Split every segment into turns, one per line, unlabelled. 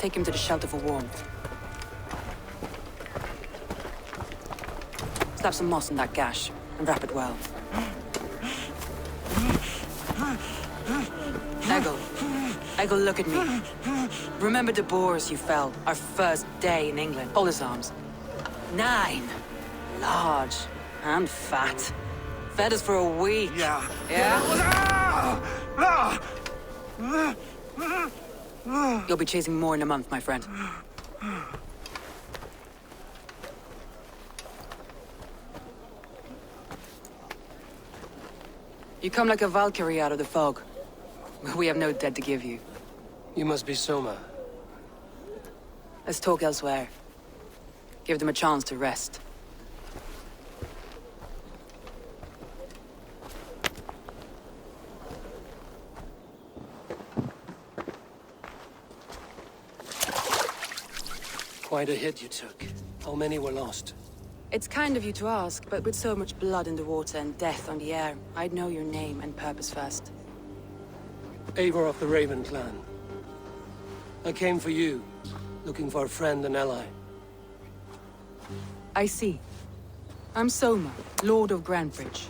Take him to the shelter for warmth. Slap some moss in that gash, and wrap it well. Eggle, look at me. Remember the boars you felled, our first day in England? Hold his arms. 9. Large and fat. Fed us for a week.
Yeah.
Yeah? You'll be chasing more in a month, my friend. You come like a Valkyrie out of the fog. We have no debt to give you.
You must be Soma.
Let's talk elsewhere. Give them a chance to rest.
Quite a hit you took. How many were lost?
It's kind of you to ask, but with so much blood in the water and death on the air, I'd know your name and purpose first.
Eivor of the Raven clan. I came for you, looking for a friend and ally.
I see. I'm Soma, Lord of Grantebridge.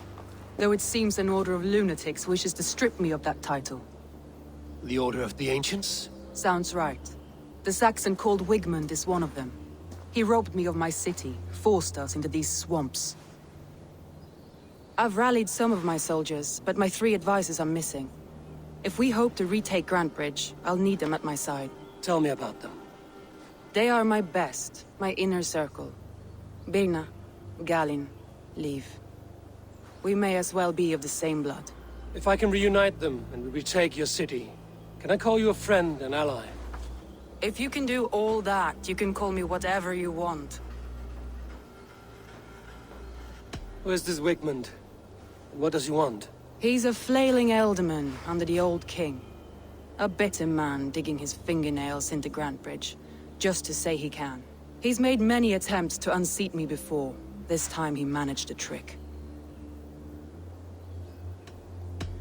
Though it seems an order of lunatics wishes to strip me of that title.
The Order of the Ancients?
Sounds right. The Saxon called Wigmund is one of them. He robbed me of my city, forced us into these swamps. I've rallied some of my soldiers, but my 3 advisors are missing. If we hope to retake Grantebridge, I'll need them at my side.
Tell me about them.
They are my best, my inner circle. Birna, Galin, Liv. We may as well be of the same blood.
If I can reunite them and we retake your city, can I call you a friend and ally?
If you can do all that, you can call me whatever you want.
Where's this Wigmund? And what does he want?
He's a flailing elderman under the old king. A bitter man digging his fingernails into Grantebridge, just to say he can. He's made many attempts to unseat me before. This time he managed a trick.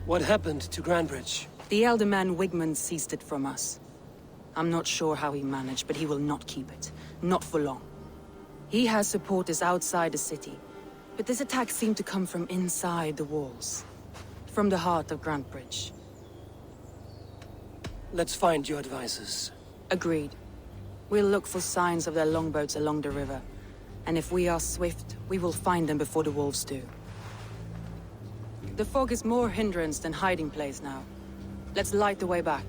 What happened to Grantebridge?
The elder man Wigmund seized it from us. I'm not sure how he managed, but he will not keep it. Not for long. He has supporters outside the city, but this attack seemed to come from inside the walls. From the heart of Grantebridge.
Let's find your advisors.
Agreed. We'll look for signs of their longboats along the river. And if we are swift, we will find them before the wolves do. The fog is more hindrance than hiding place now. Let's light the way back.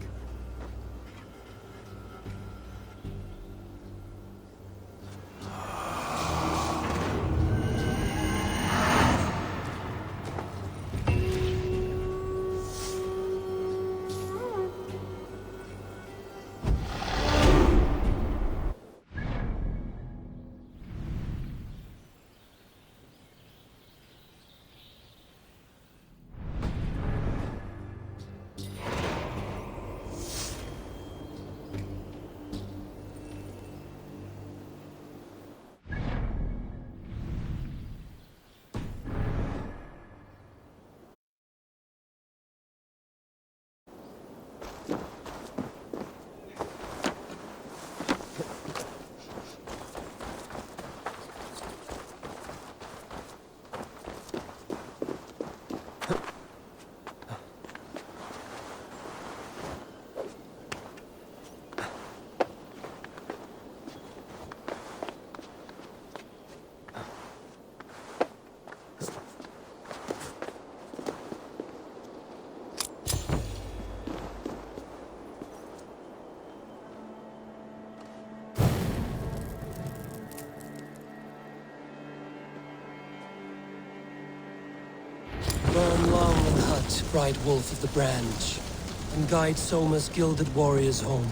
Burn long and hut, bright wolf of the branch, and guide Soma's gilded warriors home.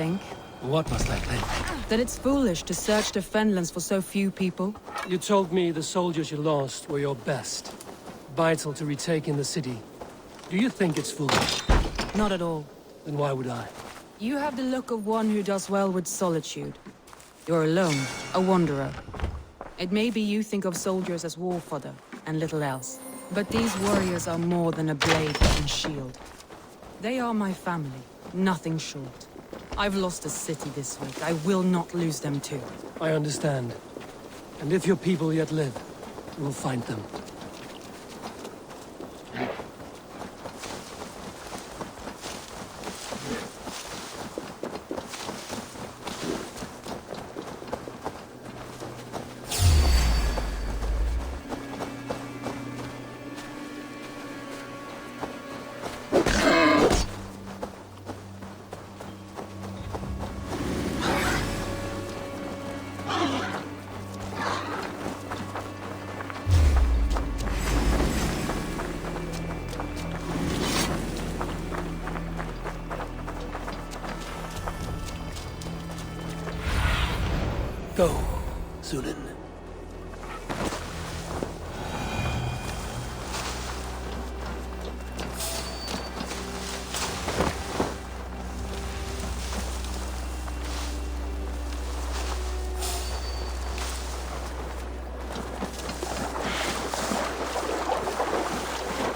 think.
What must I think?
That it's foolish to search the Fenlands for so few people.
You told me the soldiers you lost were your best. Vital to retaking the city. Do you think it's foolish?
Not at all.
Then why would I?
You have the look of one who does well with solitude. You're alone, a wanderer. It may be you think of soldiers as war fodder, and little else. But these warriors are more than a blade and shield. They are my family, nothing short. I've lost a city this week. I will not lose them too.
I understand. And if your people yet live, we'll find them. Go, Zulin.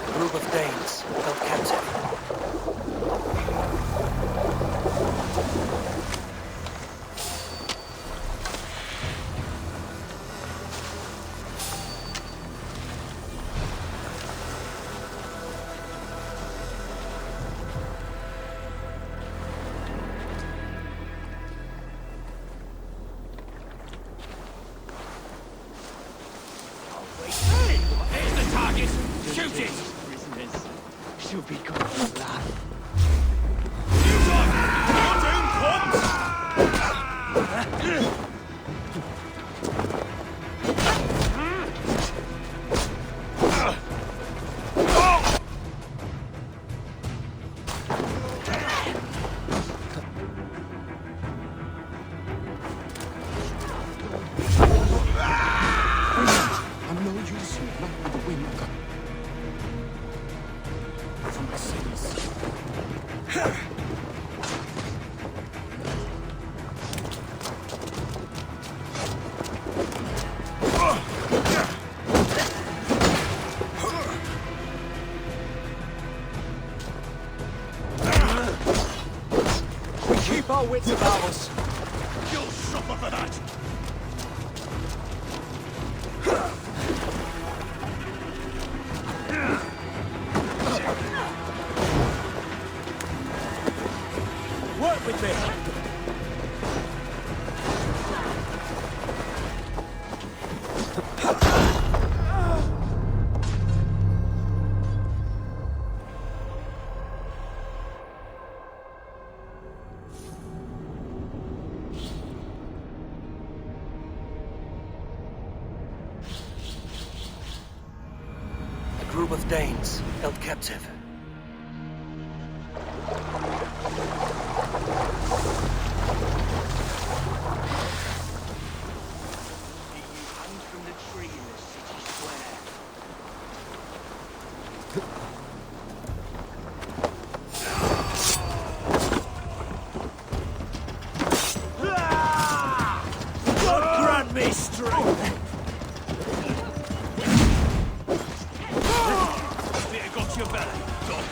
A group of Danes held captive.
Here's the target! Shoot it!
Prisoners should be called for that. I'm no use here, not with the wind. From the cities. We keep our wits about us.
You'll suffer for that!
Work with me.
A group of Danes held captive.
You hung from the tree in the city square.
God grant me strength! Bit of got your belly, dog.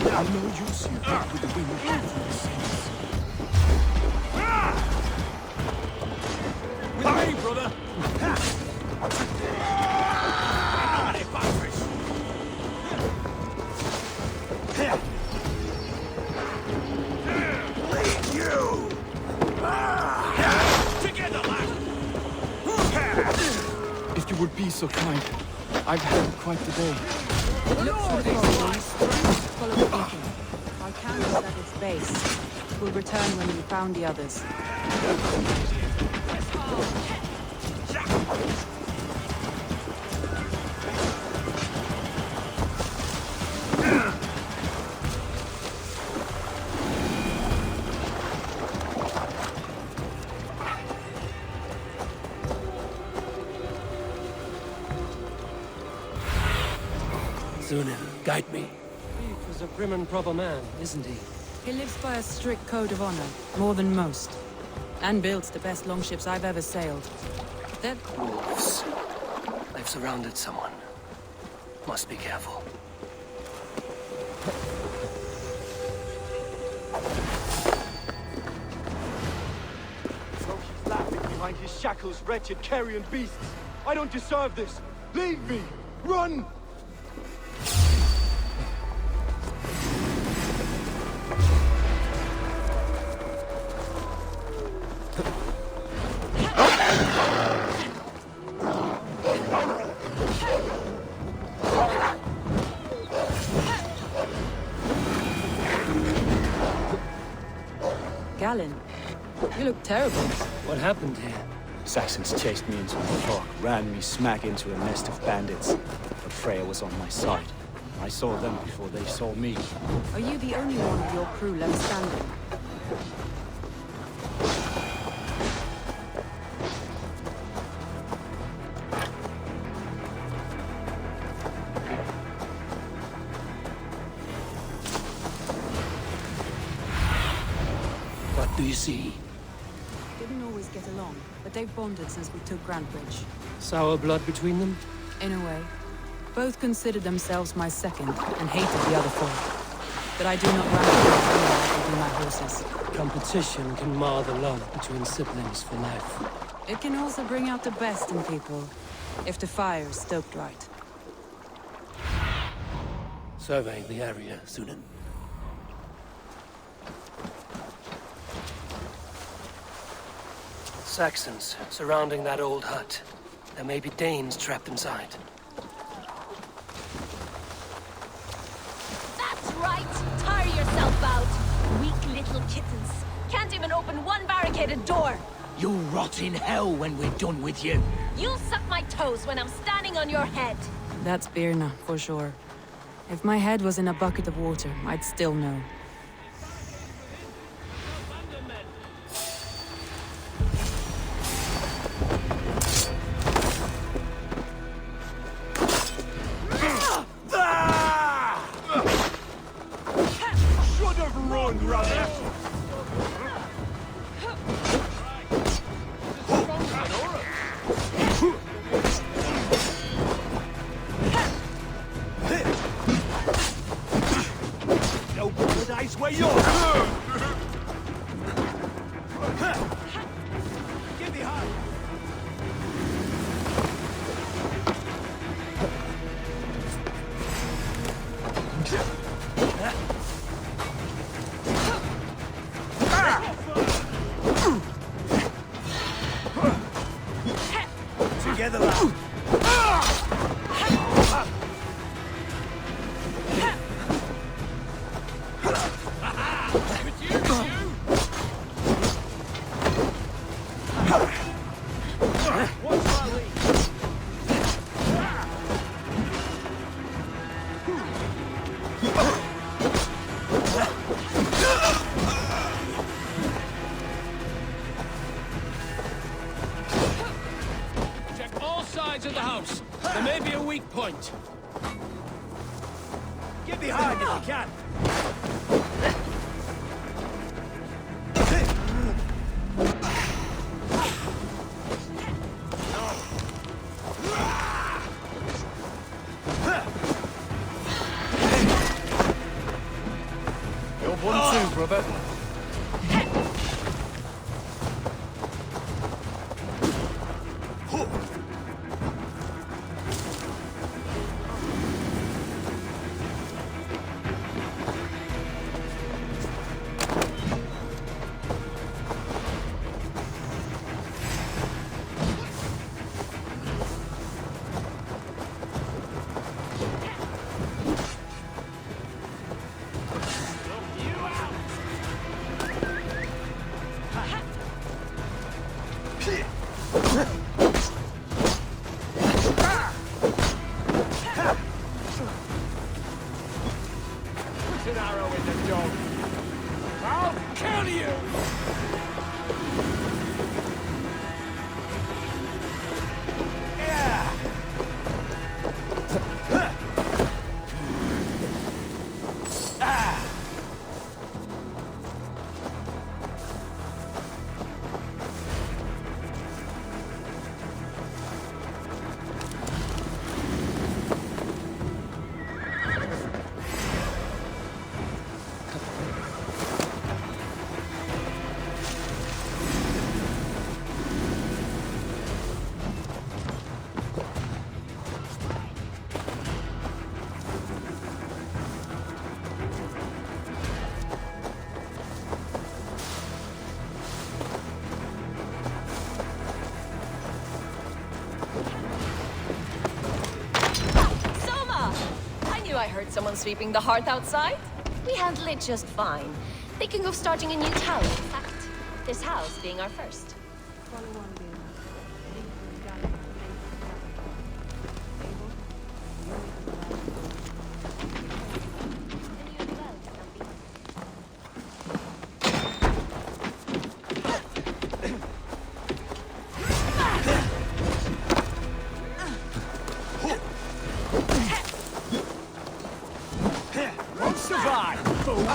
I'm no use here, not with the wind from the cities.
With me, brother! How many batteries? Lead you! Together, lad!
If you would be so kind, I've had quite the day.
Look for the forest. Follow the beacon. Our camp is at its base. We'll return when we found the others.
Sunan, guide me. He was a prim and proper man, isn't he?
He lives by a strict code of honor, more than most. And builds the best longships I've ever sailed. That...
Wolves. They've surrounded someone. Must be careful.
So he's laughing behind his shackles, wretched carrion beasts. I don't deserve this. Leave me! Run!
Galen, you look terrible.
What happened here?
Saxons chased me into the fog, ran me smack into a nest of bandits. But Freya was on my side. I saw them before they saw me.
Are you the only one of your crew left standing?
What do you see?
Didn't always get along, but they've bonded since we took Grantbridge.
Sour blood between them?
In a way. Both considered themselves my second, and hated the other four. But I do not run away like I do my horses.
Competition can mar the love between siblings for life.
It can also bring out the best in people, if the fire is stoked right.
Survey the area, Sunan. Saxons surrounding that old hut. There may be Danes trapped inside.
That's right! Tire yourself out! Weak little kittens. Can't even open one barricaded door!
You'll rot in hell when we're done with you.
You'll suck my toes when I'm standing on your head!
That's Birna, for sure. If my head was in a bucket of water, I'd still know.
Should have run, brother. No paradise where you're. Get behind. Together, lad. Watch my lead.
Check all sides of the house. There may be a weak point.
Get behind if you can.
You're one too, brother. Put an arrow in the dog. I'll kill you! Yeah!
I heard someone sweeping the hearth outside. We handle it just fine. Thinking of starting a new town, in fact. This house being our first.
Won't survive, fool!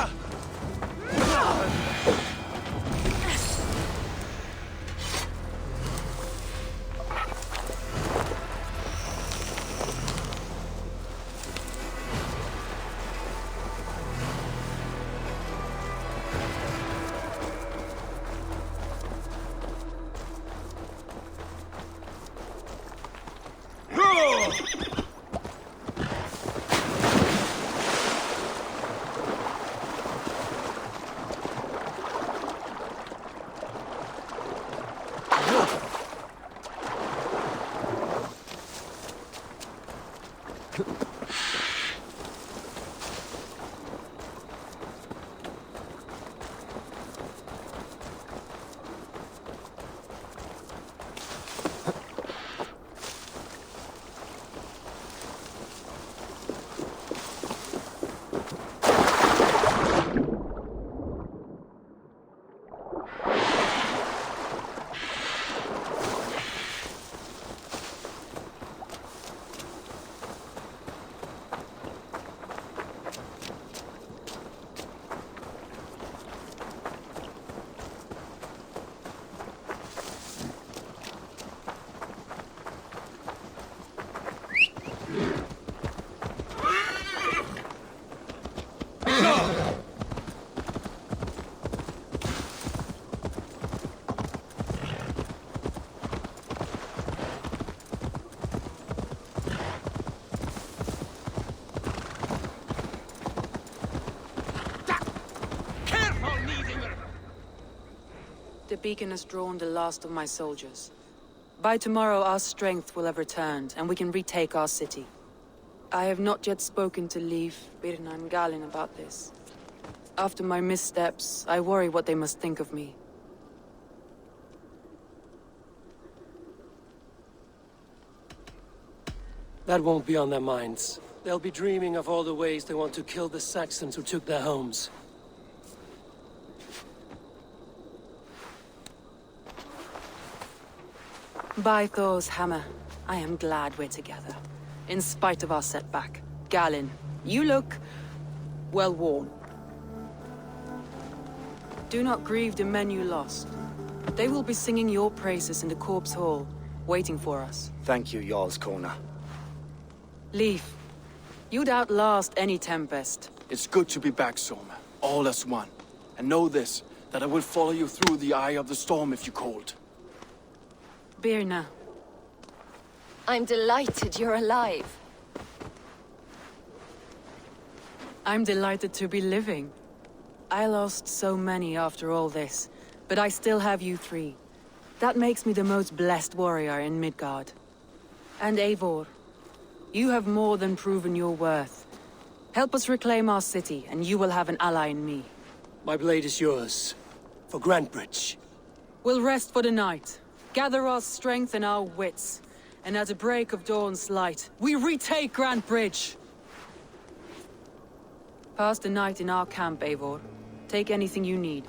The beacon has drawn the last of my soldiers. By tomorrow our strength will have returned, and we can retake our city. I have not yet spoken to Leif, Birna and Galin about this. After my missteps, I worry what they must think of me.
That won't be on their minds. They'll be dreaming of all the ways they want to kill the Saxons who took their homes.
By Thor's hammer, I am glad we're together. In spite of our setback. Galin, you look well worn. Do not grieve the men you lost. They will be singing your praises in the Corpse Hall, waiting for us.
Thank you, Jarl's Kona.
Leif, you'd outlast any tempest.
It's good to be back, Soma. All as one. And know this, that I will follow you through the eye of the storm if you called.
Birna.
I'm delighted you're alive.
I'm delighted to be living. I lost so many after all this, but I still have you three. That makes me the most blessed warrior in Midgard. And Eivor, you have more than proven your worth. Help us reclaim our city, and you will have an ally in me.
My blade is yours. For Grantbridge.
We'll rest for the night. Gather our strength and our wits. And at the break of dawn's light, we retake Grantbridge! Pass the night in our camp, Eivor. Take anything you need.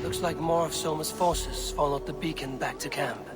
Looks like more of Soma's forces followed the beacon back to camp.